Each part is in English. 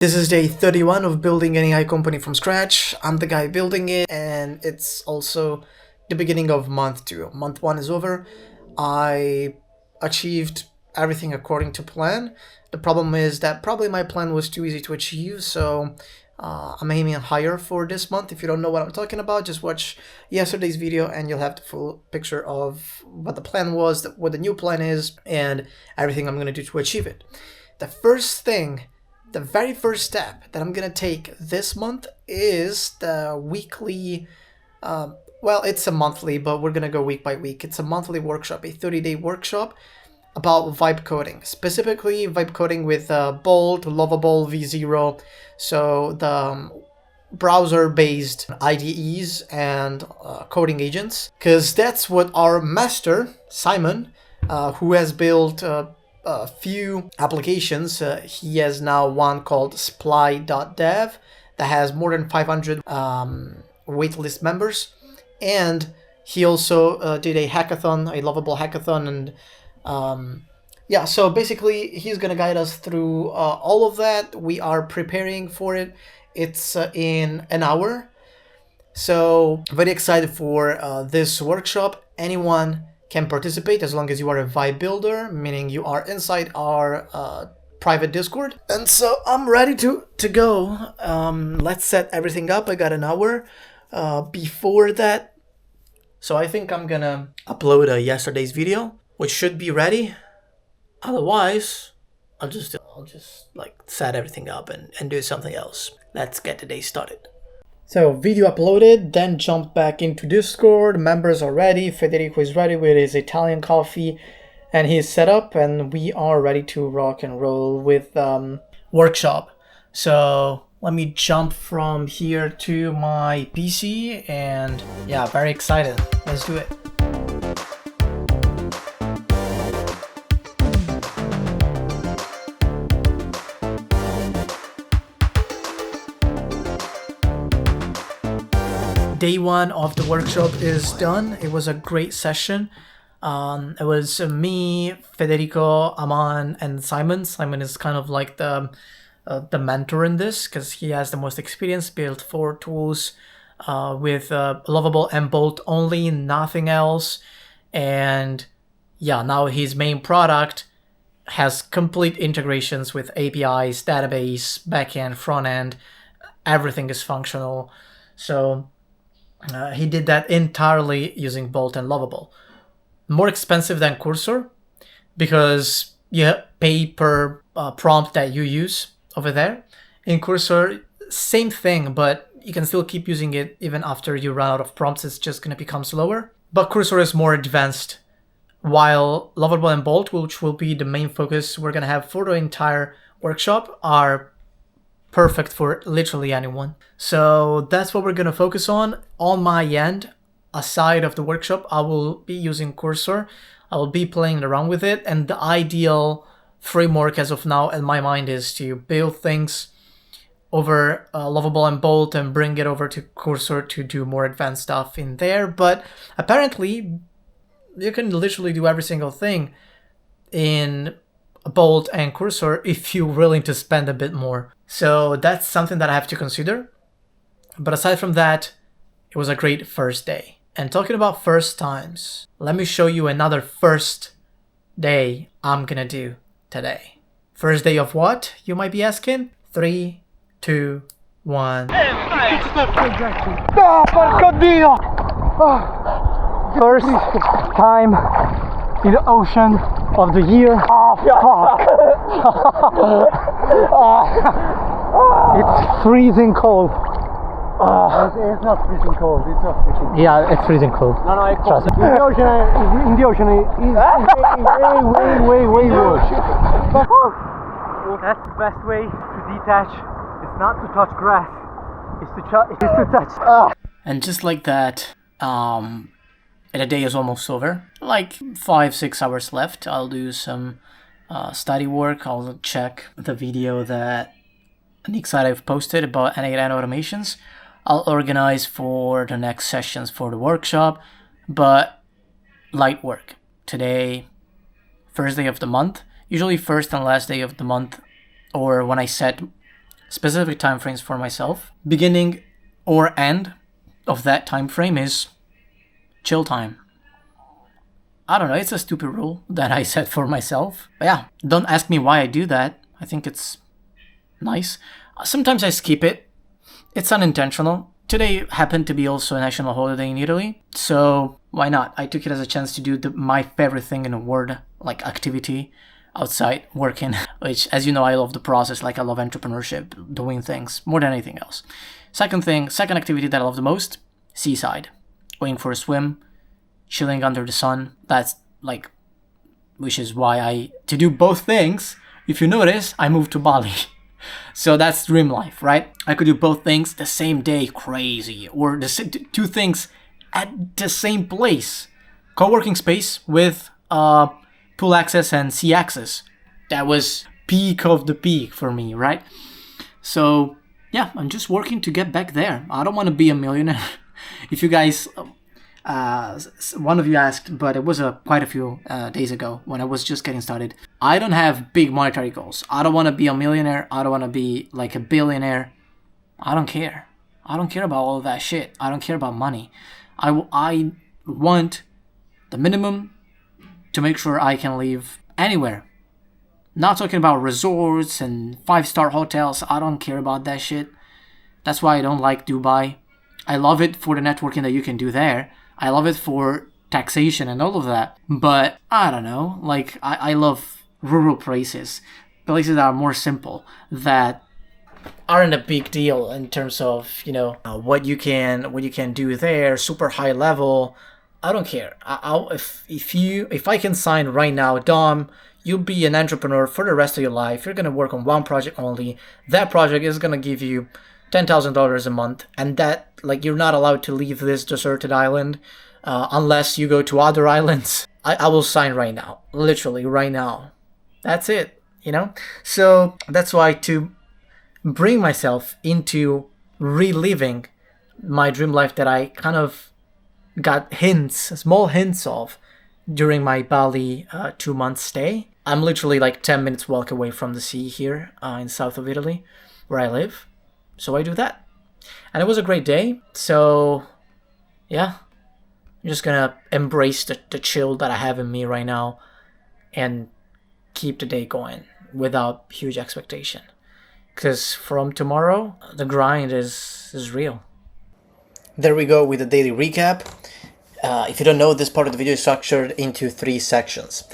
This is day 31 of building an AI company from scratch. I'm the guy building it, and it's also the beginning of month 2. Month 1 is over. I achieved everything according to plan. The problem is that probably my plan was too easy to achieve, so I'm aiming higher for this month. If you don't know what I'm talking about, just watch yesterday's video and you'll have the full picture of what the plan was, what the new plan is, and everything I'm going to do to achieve it. The very first step that I'm gonna take this month is the weekly, well, it's a monthly, but we're gonna go week by week. It's a monthly workshop, a 30-day workshop about vibe coding, specifically vibe coding with Bolt, Lovable, V0, so the browser-based IDEs and coding agents, because that's what our master, Simon, who has built a few applications. He has now one called sply.dev that has more than 500 waitlist members, and he also did a hackathon, a Lovable hackathon, and yeah, so basically he's gonna guide us through all of that. We are preparing for it. It's in an hour, so very excited for this workshop. Anyone can participate as long as you are a vibe builder, meaning you are inside our private Discord. And so I'm ready to go. Let's set everything up. I got an hour before that. So I think I'm gonna upload yesterday's video, which should be ready. Otherwise, I'll just like set everything up and do something else. Let's get the day started. So video uploaded, then jump back into Discord. Members are ready. Federico is ready with his Italian coffee and he's set up, and we are ready to rock and roll with workshop. So let me jump from here to my PC, and yeah, very excited. Let's do it. Day 1 of the workshop is done. It was a great session. It was me, Federico, Aman, and Simon. Simon is kind of like the mentor in this because he has the most experience, built 4 tools with Lovable and Bolt only, nothing else. And yeah, now his main product has complete integrations with APIs, database, backend, frontend. Everything is functional. So he did that entirely using Bolt and Lovable. More expensive than Cursor because you pay per prompt that you use over there. In Cursor, same thing, but you can still keep using it even after you run out of prompts. It's just going to become slower. But Cursor is more advanced, while Lovable and Bolt, which will be the main focus we're going to have for the entire workshop, are perfect for literally anyone. So that's what we're going to focus on. On my end, aside of the workshop, I will be using Cursor. I will be playing around with it, and the ideal framework as of now in my mind is to build things over Lovable and Bolt and bring it over to Cursor to do more advanced stuff in there. But apparently you can literally do every single thing in Bolt and Cursor if you're willing to spend a bit more. So that's something that I have to consider. But aside from that, it was a great first day. And talking about first times, let me show you another first day I'm gonna do today. First day of what, you might be asking? 3, 2, 1. First time in the ocean of the year. It's freezing cold. It's not freezing cold. It's not freezing. Yeah, it's freezing cold. No, it's Trust cold. me. In the ocean, it's way worse. That's the best way to detach. It's not to touch grass. It's to touch. And just like that, the day is almost over. Like 5-6 hours left. I'll do some study work. I'll check the video that Nick I've posted about N8N automations. I'll organize for the next sessions for the workshop, but light work. Today, first day of the month, usually first and last day of the month, or when I set specific time frames for myself. Beginning or end of that time frame is chill time. I don't know, it's a stupid rule that I set for myself. But yeah, don't ask me why I do that. I think it's nice. Sometimes I skip it. It's unintentional. Today happened to be also a national holiday in Italy, so why not? I took it as a chance to do my favorite thing in the world, like activity outside working, which, as you know, I love the process. Like, I love entrepreneurship, doing things more than anything else. Second activity that I love the most, seaside. Going for a swim, chilling under the sun. That's like, which is why to do both things, if you notice, I moved to Bali. So that's dream life, right? I could do both things the same day, crazy. Or two things at the same place. Co-working space with pool access and sea access. That was peak of the peak for me, right? So yeah, I'm just working to get back there. I don't want to be a millionaire. If you guys, one of you asked, but it was quite a few days ago when I was just getting started. I don't have big monetary goals. I don't want to be a millionaire. I don't want to be like a billionaire. I don't care. I don't care about all of that shit. I don't care about money. I want the minimum to make sure I can live anywhere. Not talking about resorts and 5-star hotels. I don't care about that shit. That's why I don't like Dubai. I love it for the networking that you can do there. I love it for taxation and all of that. But I don't know. Like, I love rural places. Places that are more simple. That aren't a big deal in terms of, you know, what you can do there. Super high level. I don't care. If I can sign right now, Dom, you'll be an entrepreneur for the rest of your life. You're gonna work on one project only. That project is gonna give you $10,000 a month, and that, like, you're not allowed to leave this deserted island unless you go to other islands. I will sign right now, literally right now. That's it, you know. So that's why, to bring myself into reliving my dream life that I kind of got small hints of during my Bali 2-month stay. I'm literally like 10 minutes walk away from the sea here in south of Italy, where I live. So I do that. And it was a great day. So yeah, I'm just gonna embrace the chill that I have in me right now and keep the day going without huge expectation. Because from tomorrow, the grind is real. There we go with the daily recap. If you don't know, this part of the video is structured into 3 sections.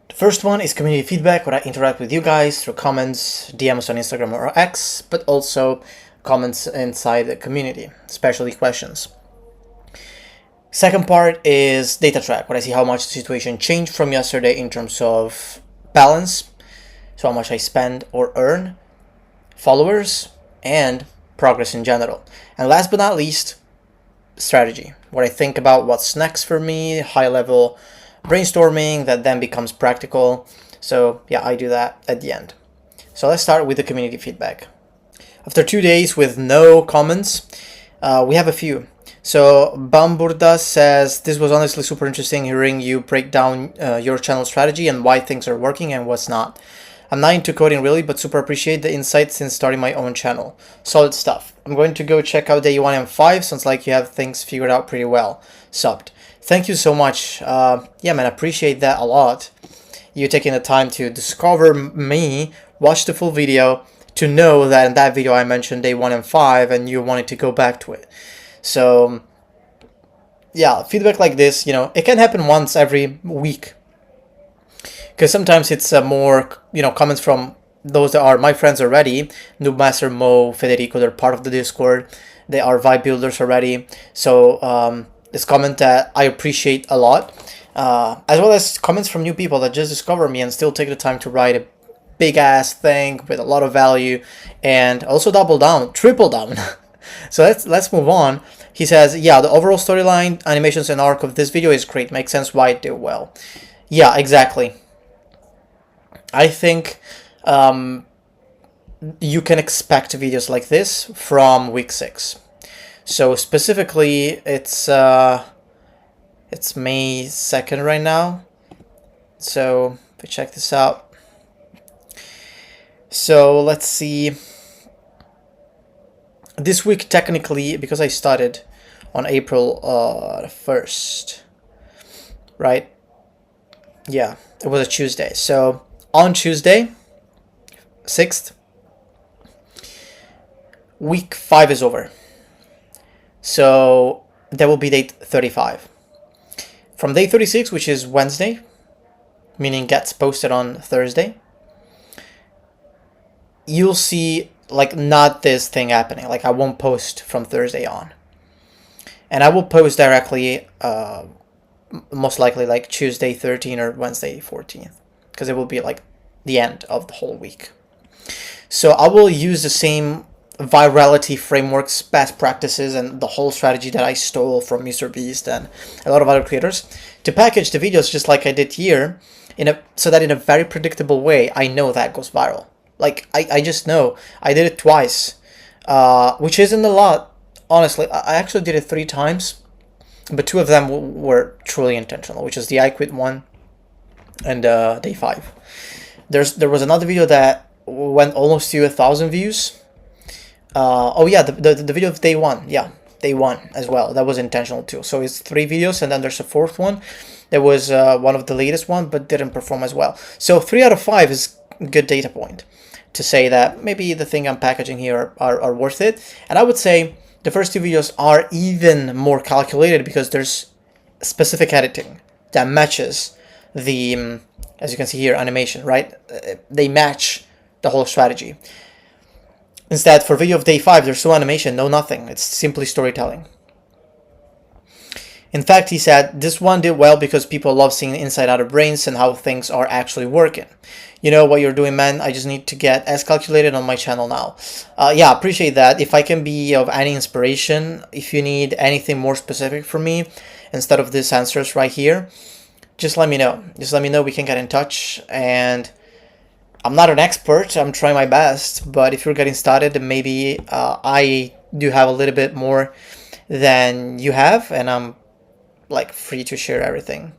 The first one is community feedback, where I interact with you guys through comments, DMs on Instagram or X, but also comments inside the community, especially questions. Second part is data track, where I see how much the situation changed from yesterday in terms of balance, so how much I spend or earn, followers, and progress in general. And last but not least, strategy, where I think about what's next for me, high level brainstorming that then becomes practical. So yeah, I do that at the end. So let's start with the community feedback. After 2 days with no comments, we have a few. So Bamburda says, this was honestly super interesting hearing you break down your channel strategy and why things are working and what's not. I'm not into coding really, but super appreciate the insights since starting my own channel. Solid stuff. I'm going to go check out day 1 and 5. Sounds like you have things figured out pretty well. Subbed. Thank you so much. Yeah, man, I appreciate that a lot. You taking the time to discover me, watch the full video, to know that in that video I mentioned day 1 and 5 and you wanted to go back to it. So yeah, feedback like this, you know, it can happen once every week. Because sometimes it's more, you know, comments from those that are my friends already. Noobmaster, Mo, Federico, they're part of the Discord. They are vibe builders already. So this comment that I appreciate a lot. As well as comments from new people that just discover me and still take the time to write a big ass thing with a lot of value. And also double down, triple down. So let's move on. He says, yeah, the overall storyline, animations, and arc of this video is great. Makes sense why it did well. Yeah, exactly. I think you can expect videos like this from week 6. So specifically, it's May 2nd right now. So if we check this out. So let's see. this week technically, because I started on April 1st, right? Yeah, it was a Tuesday. So on Tuesday, 6th, week 5 is over. So that will be day 35. From day 36, which is Wednesday, meaning gets posted on Thursday, you'll see like not this thing happening. Like I won't post from Thursday on. And I will post directly, most likely like Tuesday 13 or Wednesday 14th, because it will be like the end of the whole week. So I will use the same virality frameworks, best practices, and the whole strategy that I stole from MrBeast and a lot of other creators to package the videos just like I did here, so that in a very predictable way, I know that goes viral. Like, I just know. I did it twice, which isn't a lot, honestly. I actually did it 3 times, but 2 of them were truly intentional, which is the I Quit one and day 5. There was another video that went almost to 1,000 views. Oh yeah, the video of day 1, yeah, day 1 as well. That was intentional too. So it's 3 videos, and then there's a 4th one. That was one of the latest one, but didn't perform as well. So 3 out of 5 is a good data point to say that maybe the thing I'm packaging here are worth it. And I would say the first 2 videos are even more calculated because there's specific editing that matches the, as you can see here, animation, right? They match the whole strategy. Instead, for video of day 5, there's no animation, no nothing. It's simply storytelling. In fact, he said, this one did well because people love seeing inside out of brains and how things are actually working. You know what you're doing, man. I just need to get as calculated on my channel now. Yeah, appreciate that. If I can be of any inspiration, if you need anything more specific from me, instead of these answers right here, just let me know. Just let me know. We can get in touch. And I'm not an expert. I'm trying my best. But if you're getting started, then maybe I do have a little bit more than you have. And I'm like free to share everything.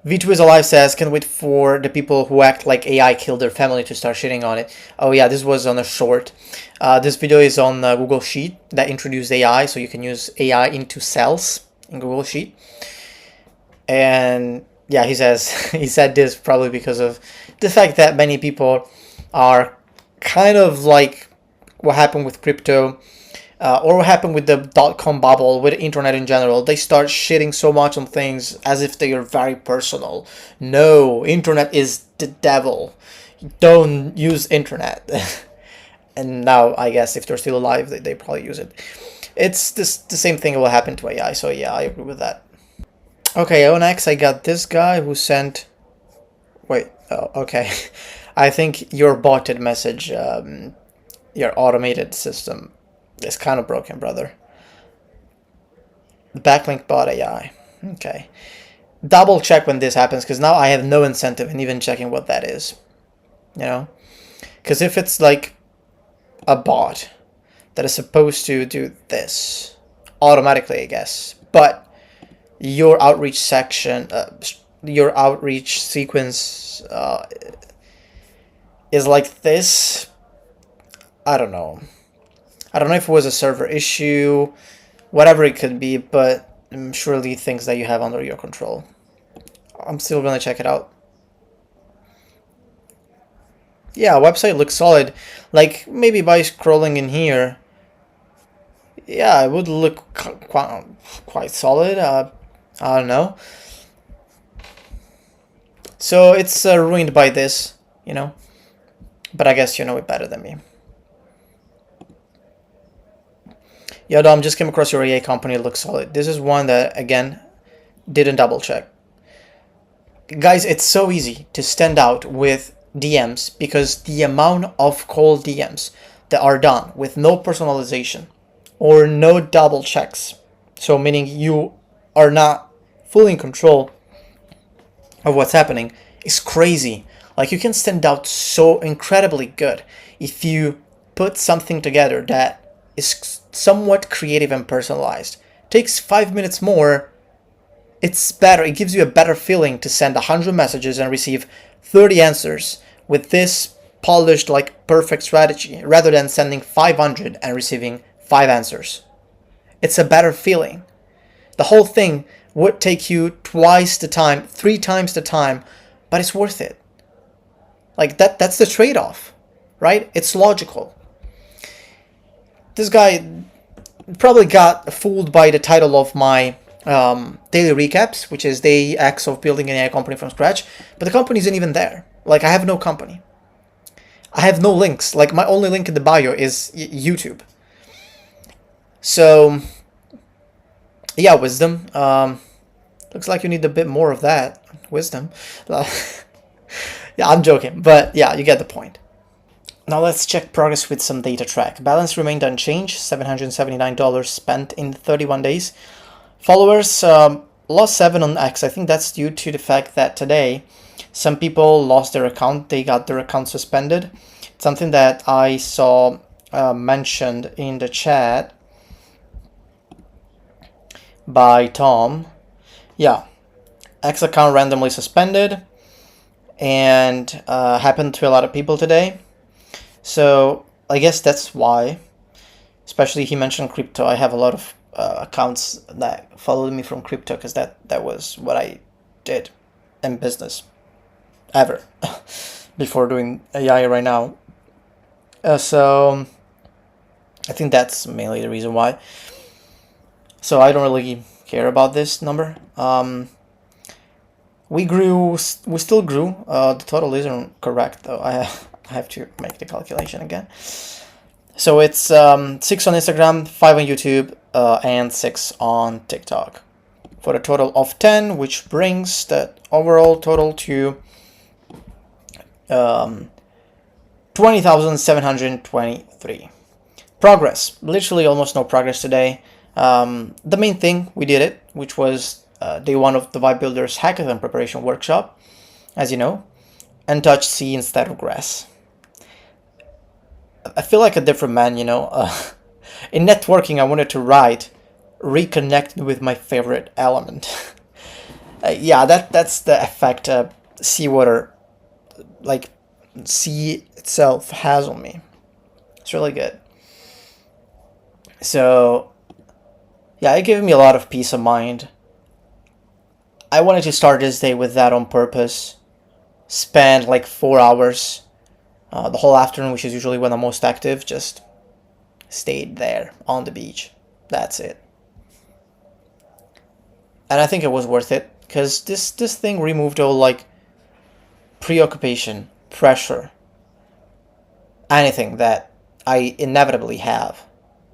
V2 is alive says, can't wait for the people who act like AI killed their family to start shitting on it. Oh yeah, this was on a short. This video is on Google Sheet that introduced AI, so you can use AI into cells in Google Sheet. And yeah, he says, he said this probably because of the fact that many people are kind of like what happened with crypto, or what happened with the dot-com bubble, with the internet in general. They start shitting so much on things as if they are very personal. No, internet is the devil. Don't use internet. And now, I guess, if they're still alive, they probably use it. It's the same thing will happen to AI, so yeah, I agree with that. Okay, on X, I got this guy who sent... Wait, oh, okay. I think your botted message, your automated system, it's kind of broken, brother. The backlink bot AI. Okay. Double check when this happens, because now I have no incentive in even checking what that is. You know? Because if it's like a bot that is supposed to do this automatically, I guess, but your outreach section, your outreach sequence is like this, I don't know. I don't know if it was a server issue, whatever it could be, but surely things that you have under your control. I'm still going to check it out. Yeah, website looks solid. Like, maybe by scrolling in here, yeah, it would look quite solid. I don't know. So it's ruined by this, you know. But I guess you know it better than me. Yo, Dom, just came across your AI company. It looks solid. This is one that, again, didn't double check. Guys, it's so easy to stand out with DMs because the amount of cold DMs that are done with no personalization or no double checks, so meaning you are not fully in control of what's happening, is crazy. Like, you can stand out so incredibly good if you put something together that is somewhat creative and personalized. Takes 5 minutes more. It's better. It gives you a better feeling to send 100 messages and receive 30 answers with this polished, like perfect strategy, rather than sending 500 and receiving 5 answers. It's a better feeling. The whole thing would take you twice the time, 3 times the time, but it's worth it. Like that's the trade-off, right? It's logical. This guy probably got fooled by the title of my daily recaps, which is Day X of building an AI company from scratch, but the company isn't even there. Like, I have no company. I have no links. Like, my only link in the bio is YouTube. So, yeah, wisdom. Looks like you need a bit more of that. Wisdom. Yeah, I'm joking, but yeah, you get the point. Now let's check progress with some data track. Balance remained unchanged, $779 spent in 31 days. Followers lost 7 on X. I think that's due to the fact that today some people lost their account. They got their account suspended. It's something that I saw mentioned in the chat by Tom. Yeah, X account randomly suspended, and happened to a lot of people today. So I guess that's why. Especially he mentioned crypto. I have a lot of accounts that followed me from crypto because that was what I did in business ever before doing AI right now. So I think that's mainly the reason why. So I don't really care about this number. We still grew. The total isn't correct though. I have to make the calculation again. So it's 6 on Instagram, 5 on YouTube, and 6 on TikTok, for a total of 10, which brings the overall total to 20,723. Progress, literally almost no progress today. The main thing, we did it, which was day 1 of the Vibe Builders Hackathon Preparation Workshop, as you know, and touch C instead of grass. I feel like a different man, you know. In networking, I wanted to write, reconnect with my favorite element. Yeah, that's the effect seawater, like sea itself, has on me. It's really good. So, yeah, it gave me a lot of peace of mind. I wanted to start this day with that on purpose. Spend like 4 hours. The whole afternoon, which is usually when I'm most active, just stayed there on the beach. That's it. And I think it was worth it, because this thing removed all like preoccupation, pressure, anything that I inevitably have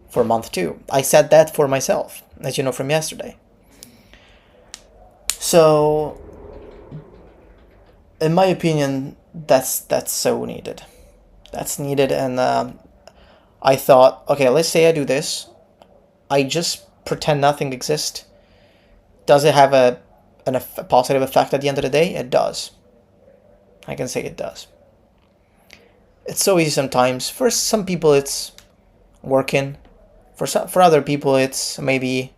for month 2. I said that for myself, as you know from yesterday. So, in my opinion, that's so needed. That's needed, and I thought, okay, let's say I do this. I just pretend nothing exists. Does it have a positive effect at the end of the day? It does. I can say it does. It's so easy sometimes. For some people, it's working. For other people, it's maybe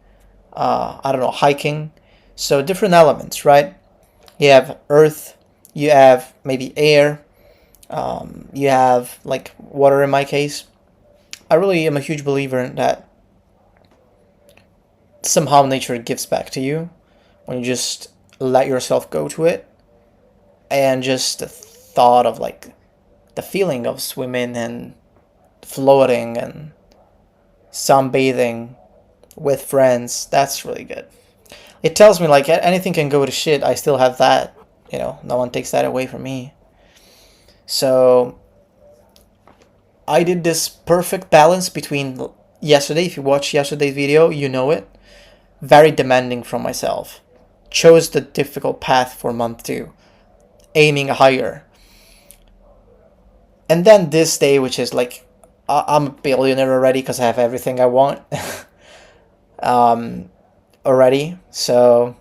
I don't know, hiking. So different elements, right? You have earth. You have maybe air, you have like water in my case. I really am a huge believer in that somehow nature gives back to you when you just let yourself go to it, and just the thought of like the feeling of swimming and floating and sunbathing with friends, that's really good. It tells me like anything can go to shit, I still have that. You know, no one takes that away from me. So I did this perfect balance between yesterday. If you watched yesterday's video, you know it. Very demanding from myself. Chose the difficult path for month 2. Aiming higher. And then this day, which is like, I'm a billionaire already because I have everything I want. Already. So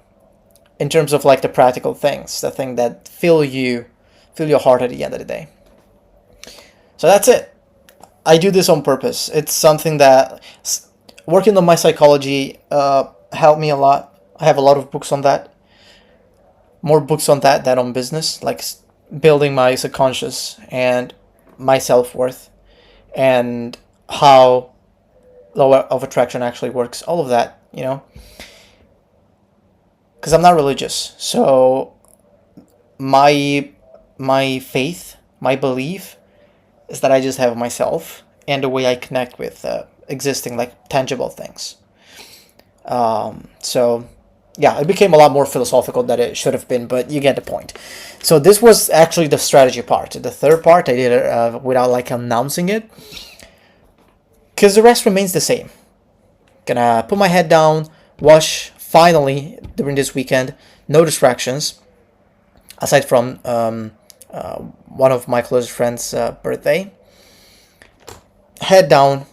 in terms of like the practical things, the thing that fill your heart at the end of the day. So that's it. I do this on purpose. It's something that working on my psychology helped me a lot. I have a lot of books on that. More books on that than on business, like building my subconscious and my self-worth and how law of attraction actually works, all of that, you know, because I'm not religious. So my faith, my belief is that I just have myself and the way I connect with existing, like, tangible things. So yeah, it became a lot more philosophical than it should have been, but you get the point. So this was actually the strategy part. The third part I did it without like announcing it, because the rest remains the same. Gonna put my head down, wash finally during this weekend, no distractions aside from one of my close friends' birthday. Head down,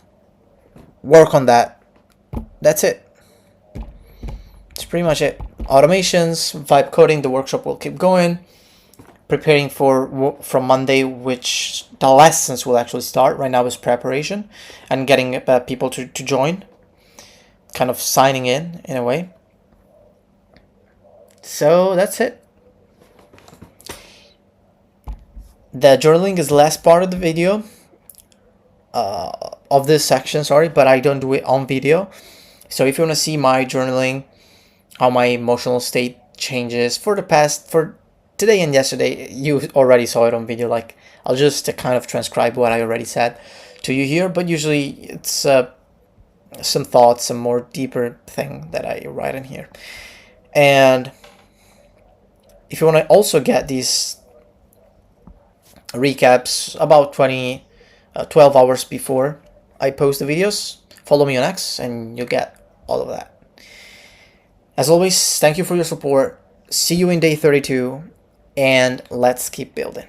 work on that. That's it. It's pretty much it. Automations, vibe coding, the workshop will keep going. Preparing for from Monday, which the lessons will actually start. Right now is preparation and getting people to join. Kind of signing in a way. So that's it. The journaling is the last part of the video. Of this section, sorry, but I don't do it on video. So if you want to see my journaling, how my emotional state changes for today and yesterday, you already saw it on video. Like, I'll just kind of transcribe what I already said to you here, but usually it's some thoughts, some more deeper thing that I write in here. And if you want to also get these recaps about 12 hours before I post the videos, follow me on X and you'll get all of that. As always, thank you for your support. See you in day 32, and let's keep building.